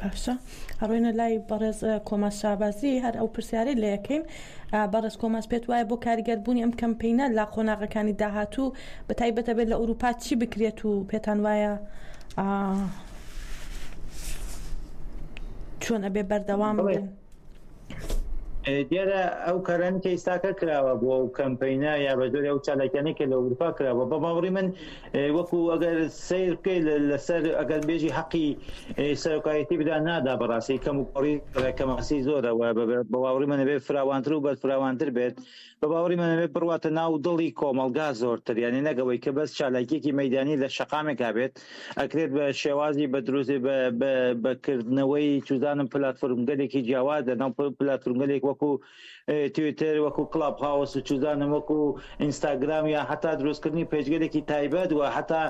باشە هەڕۆینە لای بەڕێز کۆماس شابازی هەر ئەو پرسیارەی لە یەکەین بەڕێز کۆماس پێت وایە بۆ کاریگەربوونی ئەم کەمپینە لە قۆناغەکانی داهاتوو بە تایبەتە بێت لە ئەوروپا چی بکرێت و پێتان وایە چۆن ئەبێ بەردەوام بن؟ دیارە ئەو کارانی کە ئێستاکە کراوە بۆ ئەو کەمپینە یا بە جۆری ئەو چالاکیانەی کە لە ئەوروپا کراوە بە باوەڕی من وەکو ئەگەر سیر بکەی لەسەر ئەگەر بێژی حەقی سەرۆکایەتی بدا نادا بەڕاستی کەم و قۆڕی ڕێکەماسی زۆرەوە بە باوەڕی منە بێت فراوانتر و بەرفراوانتر بێت بە باوەڕی منە بێت بڕواتە ناو دڵی کۆمەلگا زۆرتر یعنی نەگەوەی کە بەس چالاکیەکی مەیدانی لە شەقامێکا بێت ئەکرێت بە شێوازی بە دروستی بەکردنەوەی چوزانم پلاتفۆرمگەلێکی جیاواز لەناو پلاتفۆرمگەلێک وەکو تویتر وەکو کڵاب هاوس و چوزانم وەکو ئینستاگرام یا حتا دروستکردنی پێجگەلێکی تایبەت و حتا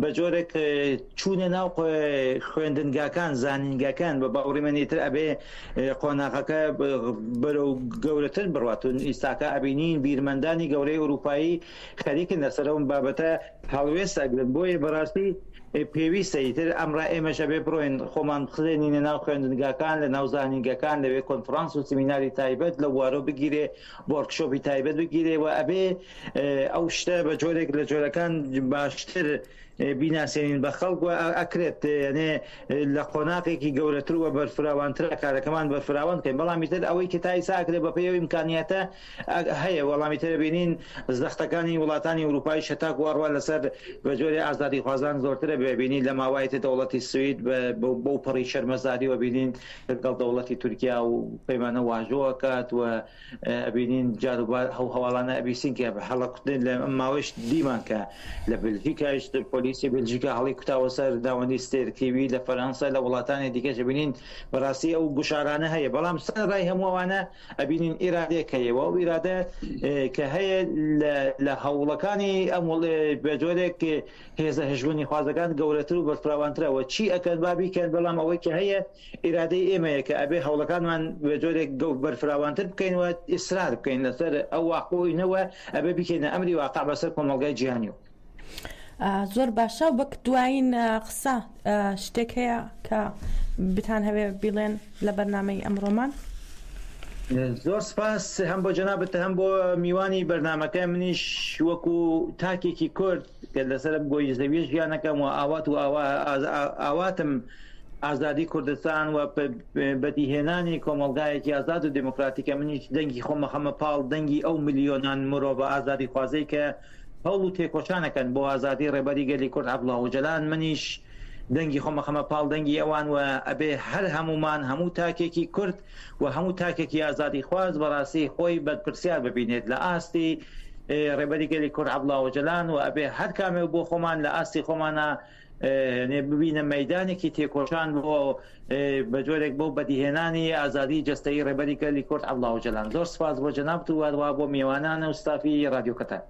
بە جۆرێک چوونە ناو خوێندنگاکان زانینگاکان بە باوەڕی منیتر ئەبێ قۆناغەکە بەرەو گەورەتر بڕاتون ئیستاکە ئەبینین بیرمەندانی گەورەی ئەوروپایی خەریکن لەسەر ئەم بابەتە هەڵوێست ئەگرن بۆیە بەڕاستی پێویستە ئیتر ئەمڕا ئێمەشە بێ بڕۆین خۆمان بخڵێنینە ناو خوێندنگاکان لە ناو زانینگەکان لەوێ کۆنفرانس و سیمیناری تایبەت لە وارۆ بگیرێ وەرکشۆپی تایبەت بگیرێ و ئەبێ ئەو شتە بە جۆرێک لە جۆرەکان باشتر بیناسیێنین بە خەڵک و ئەکرێت یعنی لە قۆناقێکی گەورەتر وە بەرفراوانترە کارەکەمان بەرفراوان بکەین بەڵامی تر ئەوەی کە تا ئێستا ئەکرێت بە پێی ئیمکانیەتە هەیە وەڵامی ترە بینین زەختەکانی وڵاتانی ئەوروپای شەتاک وەڕوا لەسەر بە جۆرێ ئازادی خوازان زۆرترە ببینین لە ماوایەتی دەوڵەتی سوید بۆ پەڕی شەرمەزاری و بینین لەگەڵ دەوڵەتی تورکیا و پەیمانە واژۆوە کات و ئەبینین جاروبار هەواڵانە ئەبیسین کە هەڵەکوتن لە ماوەش دیمان کە لە بلژیکاش پۆلیسی بلژیکا هەڵی کوتاوە سەر داوەندی ستێرکیوی لە فەرەنسا لە وڵاتانی دیکەش بینین بەڕاستی ئەو گوشارانە هەیە بەڵام سەرڕای هەمووانە ئەبینین ئیرادەیەک هەیەوە و ئیرادە کە هەیە لە هەوڵەکانی ئەم بە جۆرێک هێزە هەژبوونی خوازەکان گەورەتر و بەرفراوانترەوە چی ئەکەن بابیکەن بەڵام ئەوەی کە هەیە ئیرادەی ئێمەیە کە ئەبێ هەوڵەکانمان بە جۆرێک بەرفراوانتر بکەینەوە ئیسرار بکەین لەسەر ئەو واقعینەوە ئەبێ بکەینە ئەمری واقع بەسەر کۆمەڵگای جیهانی و زۆر باشە وەک دوایین قسە شتێک هەیە کە بتان هەوێ بڵێن لە بەرنامەی ئەمڕۆمان زۆر سپاس هەم بۆ جەنابەت هەم بۆ میوانی بەرنامەکە منیش وەکو تاکێکی کورد کە لەسەر بۆی زەوی ژیانەکەم و ئاوات و ئاواتم ئازادی کوردستان و بەدیهێنانی کۆمەلگایەکی ئازاد و دموکراتیکە منیش دەنگی خۆمەخەمە پاڵ دەنگی ئەو ملیۆنان مرۆڤ بە ئازادی خوازەی کە هەوڵ و تێکۆشانەکەن بۆ ئازادی ڕێبەری گەلی کورد عەبدوڵڵاه ئۆجەلان منیش دەنگی خۆمەخەمە پاڵ دەنگی ئەوان و ئەبێ هەر هەمومان هەموو تاکێکی کورد و هەموو تاکێکی ئازادی خواز بەڕاستی خۆی بەدپرسیار ببینێت لە ئاستی ڕێبەری گەلی کورد عەبدوڵڵاه ئۆجەلان و ئەبێ هەر کامێ بۆ خۆمان لە ئاستی خۆمانە ببینە مەیدانێکی تێکۆشان بۆ بە جۆرێک بۆ بەدیهێنانی ئازادی جەستەیی ڕێبەری گەلی کورد عەبدوڵڵاه ئۆجەلان زۆر سپاس بۆ جەنابەت و هەروە بۆ میوانانە و ستافی رادیۆکەتان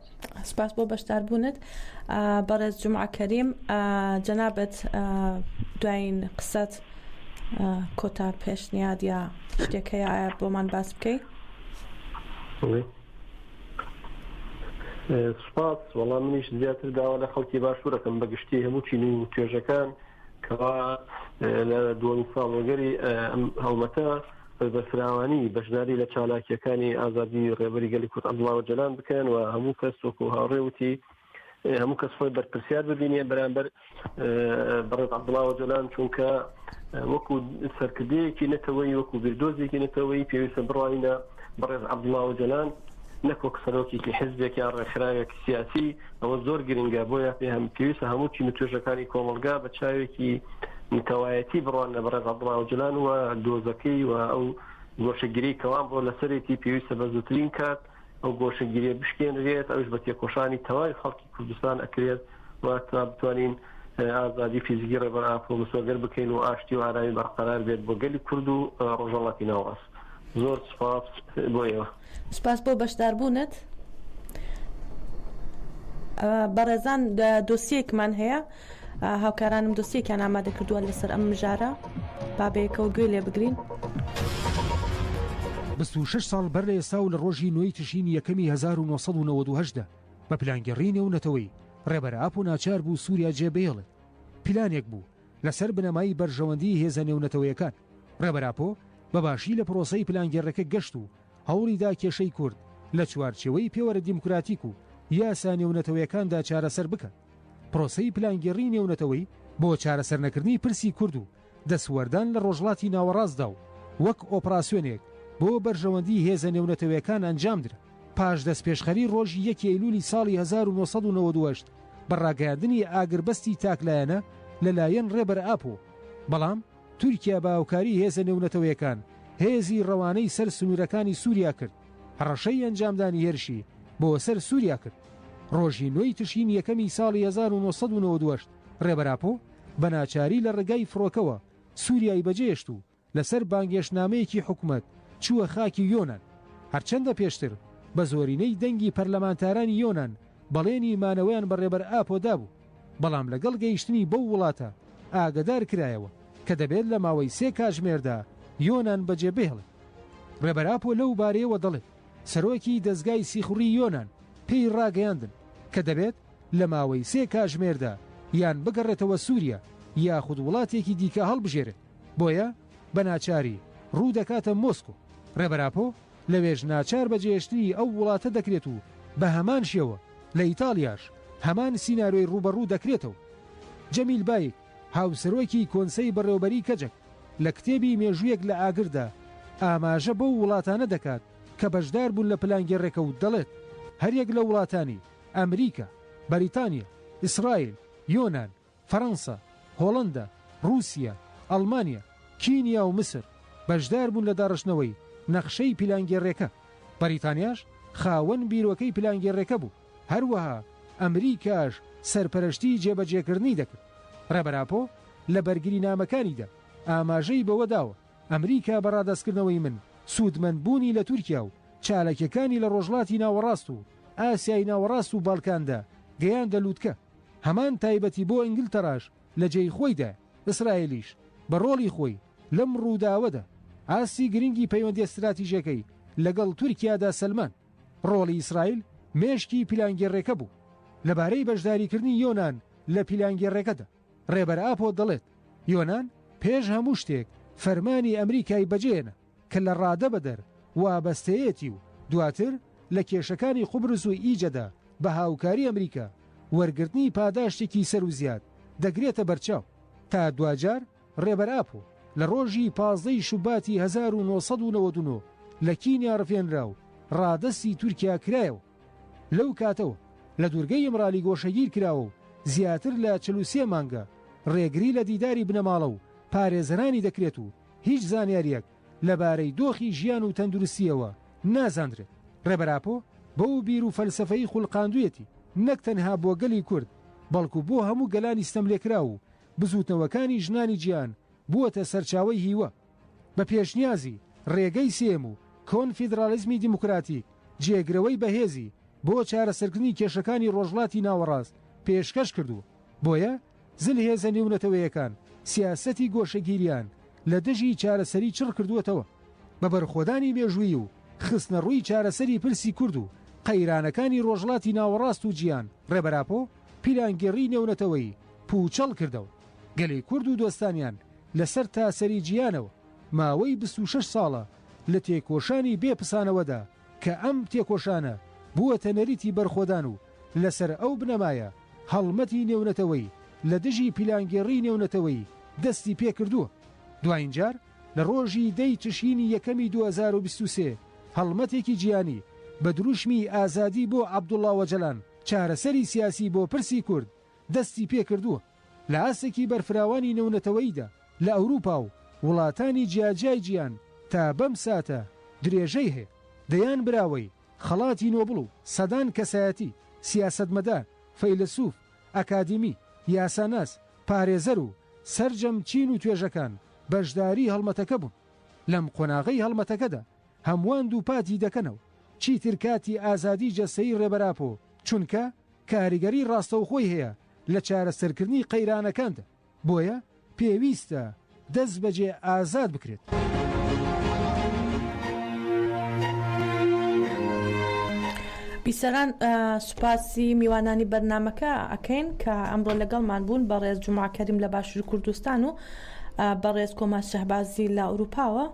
سپاس بۆ بەشداربوونت بەڕێز جومعە کەریم جەنابەت دوایین قسەت کۆتا پێشنیاد یا شتێک هەیە ئایا بۆمان باس بکەیت سپاس وەڵام منیش زیاتر داوا لە خەڵکی باشوورەکەم بەگشتی هەموو چینی و توێژەکان کەوا لە دووەمی ساڵۆگەری هەڵمەتە بەفراوانی بەشداری لە چالاکیەکانی ئازادی ڕێبەری گەلی کورد عەبدوڵڵاه ئۆجەلان بکەن و هەموو کەس وەکو هاوڕێوتی هەموو کەس خۆی بەرپرسیار ببینێ بەرامبەر بەڕێز عەبدوڵڵاه ئۆجەلان چونکە وەکو سەرکردەیەکی نەتەوەی وەکو بیردۆزێکی نەتەوەی پێویستە بڕواینە بەڕێز عەبدوڵڵاه ئۆجەلان نەکۆک سەرۆکێکی حیزبێک یان ڕێکخراوێکی سیاسی ئەوە زۆر گرنگە بۆیە پێ هەم پێویستە هەموو چین و توێژەکانی کۆمەلگا بە چاوێکی متەوایەتی بڕوان لە بەڕێز عەبدوڵڵاه ئۆجەلان و دۆزەکەی و ئەو گۆشەگیری کەوان بۆ لەسەرێتی پێویستە بە زووترین کات ئەو گۆشەگیریە بشکێنرێت ئەوش بە تێکۆشانی تەواوی خەڵکی کوردستان ئەکرێت و تا بتوانین ئازادی فیزیکی ڕێبەر ئاپۆ مسۆگەر بکەین و ئاشتی و ئارامی بەرقەرار بێت بۆ گەلی کورد و ڕۆژهەڵاتی ناوەڕاست زۆر سپاس بۆ ئێوە سپاس بۆ بەشداربوونت بەڕێزان دۆسیەکمان هەیە هاوکارانم دۆسیەکیان ئامادە کردووە لەسەر ئەم مژارە بابەیەکەوە گوێ لێ بگرین 26 ساڵ بەر لە ئێستا و لە ڕۆژی نوێی تشرینی یەکەمی 1998 بە پلانگەڕی نێونەتەوەی ڕێبەر ئاپ و ناچار بوو سووریا جێبێڵێت پلانێک بوو لەسەر بنەمایی بەرژەوەندی هێزە نێونەتەوەیەکان ڕێبەر ئاپۆ بەباشی لە پرۆسەی پلانگەڕەکە گەشت و هەوڵیدا کێشەی کورد لە چوارچێوەی پێوەرە دیموکراتیک و یاسا نێونەتەوەیەکاندا چارەسەر بکە پرۆسەی پلانگەڕی نێونەتەوەی بۆ چارەسەرنەکردنی پرسی کورد و دەسوەردان لە ڕۆژڵاتی ناوەڕاستدا و وەک ئۆپراسیۆنێک بۆ بەرژەوەندی هێزە نێونەتەوەیەکان ئەنجامدرا پاش دەست پێشخەری ڕۆژی 1 ئەیلولی ساڵی 1998 بەڕاگەاندنی ئاگربەستی تاکلایەنە لەلایەن ڕێبەر ئاپۆ بەڵام تورکیا بە هاوکاری هێزە نێونەتەوەیەکان هێزی ڕەوانەی سەر سنوورەکانی سووریا کرد ڕەشەی ئەنجامدانی هێرشی بۆ سەر سووریا کرد ڕۆژی نوێی تشرین یەکەمی ساڵی 1998 ڕێبەر ئاپۆ بە ناچاری لە ڕێگای فڕۆکەوە سووریای بەجێشت و لەسەر بانگێشنامەیەکی حکوومەت چووە خاکی یۆنان هەرچەندە پێشتر بە زۆرینەی دەنگی پەرلەمانتارانی یۆنان بەڵێنی مانەوەیان بە ڕێبەر ئاپۆدا بوو بەڵام لەگەڵ گەیشتنی بەو وڵاتە ئاگدار کرایەوە کە دەبێت لە ماوەی 3 کاتژمێردا یۆنان بەجێ بهێڵێت ڕێبەر ئاپۆ لەو بارەیەوە دەڵێت سەرۆکی دەستگای سیخوڕی یۆنان پێی ڕاگەیاندن کە دەبێت لە ماوەی 3 کاتژمێردا یان بگەڕێتەوە سووریا یاخود وڵاتێکی دیکە هەڵبژێرێت بۆیە بە ناچاری ڕوو دەکاتە مۆسکۆ ڕێبەر ئاپۆ لەوێژ ناچار بەجێهێشتنی ئەو وڵاتە دەکرێت و بە هەمان شێوە لە ئیتاڵیاش هەمان سیناریۆی ڕوبەڕوو دەکرێتەوە جەمیل بایک هاوسەرۆکی کۆنسەی بەڕێوەبەری کەجک لە کتێبی مێژوویەک لە ئاگردا ئاماژە بەو وڵاتانە دەکات کە بەشدار بوون لە پلانگەڕێکە و دەڵێت هەریەک لە وڵاتانی ئەمریکا، بەریتانیا، ئیسرائیل، یۆنان، فەڕەنسا، هۆڵەندا، رووسیا، ئەڵمانیا، کینیا و مسر بەشدار بوون لە داڕشنەوەی نەخشەی پلانگەڕێکە. بەریتانیاش خاوەن بیرۆکەی پلانگەڕێکە بوو، هەروەها ئەمریکاش سەرپەرشتی جێبەجێکردنی دەکرد. ڕێبەراپۆ لە بەرگری نامەکانیدا ئاماژەی بەوە داوە ئەمریکا بەڕادەستکردنەوەی من سوودمەندبوونی لە تورکیا و چالەکیەکانی لە ڕۆژڵاتی ناوەڕاست و ئاسیای ناوەڕاست و باڵکاندا گەیان دەلووتکە. هەمان تایبەتی بۆ ئینگلتەراش لە جێی خۆیدا. ئیسرائیلیش بە ڕۆڵی خۆی لەم ڕووداوەدا ئاسی گرنگی پەیوەندی استراتیژیەکەی لەگەڵ تورکیادا سەلمان. ڕۆڵی ئیسرائیل مێشکی پلانگەڕێکە بوو. لەبارەی بەشداریکردنی یۆنان لە پلانگەڕێکەدا ڕێبەر ئاپۆ دەڵێت یۆنان پێش هەموو شتێک فەرمانی ئەمریکای بەجێنە کە لە ڕادە بەدەر وابەستەیەتی و دواتر لە کێشەکانی قوبرس و ئیجەدا بە هاوکاری ئەمریکا وەرگرتنی پاداشتێکی سەر و زیاد دەگرێتە بەرچاو. تا دوجار ڕێبەر ئاپۆ لە ڕۆژی 15 شوباتی 1999 لە کینیا ڕفێنرا و ڕادەستی تورکیا کرایەوە. لەو کاتەوە لە دوورگەی ئەمرالی گۆشەگیر کراوە و زیاتر لە 43 مانگە ڕێگری لە دیداری بنەماڵە و پارێزەرانی دەکرێت و هیچ زانیاریەک لەبارەی دۆخی ژیان و تەندروستیەوە نازاندرێت. ڕێبەراپۆ بەو بیر و فەلسفەی خوڵقاندوویەتی نەک تەنها بۆ گەلی کورد بەڵکو بۆ هەموو گەلانی ستەملێکرا و بزوتنەوەکانی ژنانی گیان بووەتە سەرچاوەی هیوە. بە پێشنیازی ڕێگەی سێم و کۆنفیدرالیزمی دیموکراتیک جێگرەوەی بەهێزی بۆ چارەسەرکردنی کێشەکانی ڕۆژڵاتی ناوەڕاست پێشکەش کردو. بۆیە زل هێزە نێونەتەوەیەکان سیاسەتی گۆشەگیریان لە دژی چارەسەری چڕ کردووەتەوە بە بەرخۆدانی مێژووی و خستنە ڕووی چارەسەری پرسی کورد و قەیرانەکانی ڕۆژڵاتی ناوەڕاست و گیان. ڕێبەراپۆ پیلانگەڕی نێونەتەوەی پوچەڵ کردەوە. گەلەی کورد و دۆستانیان لەسەر تاسەری گیانەوە ماوەی 26 ساڵە لە تێکۆشانی بێپسانەوەدا کە ئەم تێکۆشانە بووەتە نەریتی بەرخۆدان و لەسەر ئەو بنەمایە هەڵمەتی نێونەتەوەی لە دژی پیلانگەڕی نێونەتەوەی دەستی پێ کردووە. دوایینجار لە ڕۆژی 10 تشرینی یەکەمی 2023 هەڵمەتێکی گیانی بە دروشمی ئازادی بۆ عەبدوڵڵا وەجەلان چارەسەری سیاسی بۆ پرسی کورد دەستی پێ کردووە. لە ئاسێکی بەرفراوانی نێونەتەوەیدا لە ئەوروپا و وڵاتانی جیاجای گیان تا بەم ساتە درێژەی هەیە. دەیان براوەی خەڵاتی نۆبڵ و سەدان کەسایەتی، سیاسەتمەدار، فەیلسوف، ئەکادیمی، یاساناس، پارێزەر و سەرجەم چین و توێژەکان بەشداری هەڵمەتەکە بوون. لەم قۆناغەی هەڵمەتەکەدا هەمووان دووپاتی دەکەنەوە چیتر کاتی ئازادی جەستەیی ڕێبەراپۆ چونکە کاریگەری ڕاستەوخۆی هەیە لە چارەسەرکردنی قەیرانەکاندا. بۆیە پێویستە دەست بەجێ ئازاد بکرێت. بیسەران سوپاسی میوانانی بەرنامەکە ئەکەین کە ئەمڕۆ لەگەڵمان بوون بە ڕێز جومع کەریم لە باشووری کوردستان و بە ڕێز کۆما شەهبازی لە ئەوروپاوە.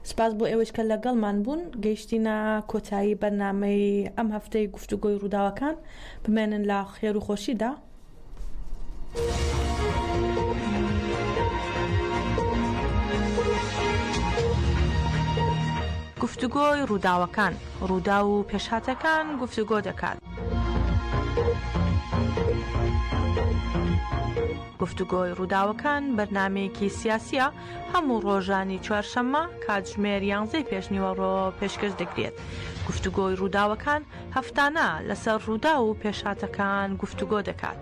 سپاس بۆ ئێوەش کە لەگەڵمان بوون. گەیشتینە کۆتایی بەرنامەی ئەم هەفتەی گفتوگۆی ڕووداوەکان. بمێنن لە خێر و خۆشیدا. گفتوگۆی ڕووداوەکان، ڕوودا و پێشهاتەکان گفتوگۆ دەکات. گفتوگۆی ڕووداوەکان بەرنامەیەکی سیاسیە هەموو ڕۆژانی چوارشەممە کاتژمێر 11 پێشنیوەڕۆ پێشکەش دەکرێت. گفتوگۆی ڕووداوەکان هەفتانە لەسەر ڕوودا و پێشهاتەکان گفتوگۆ دەکات.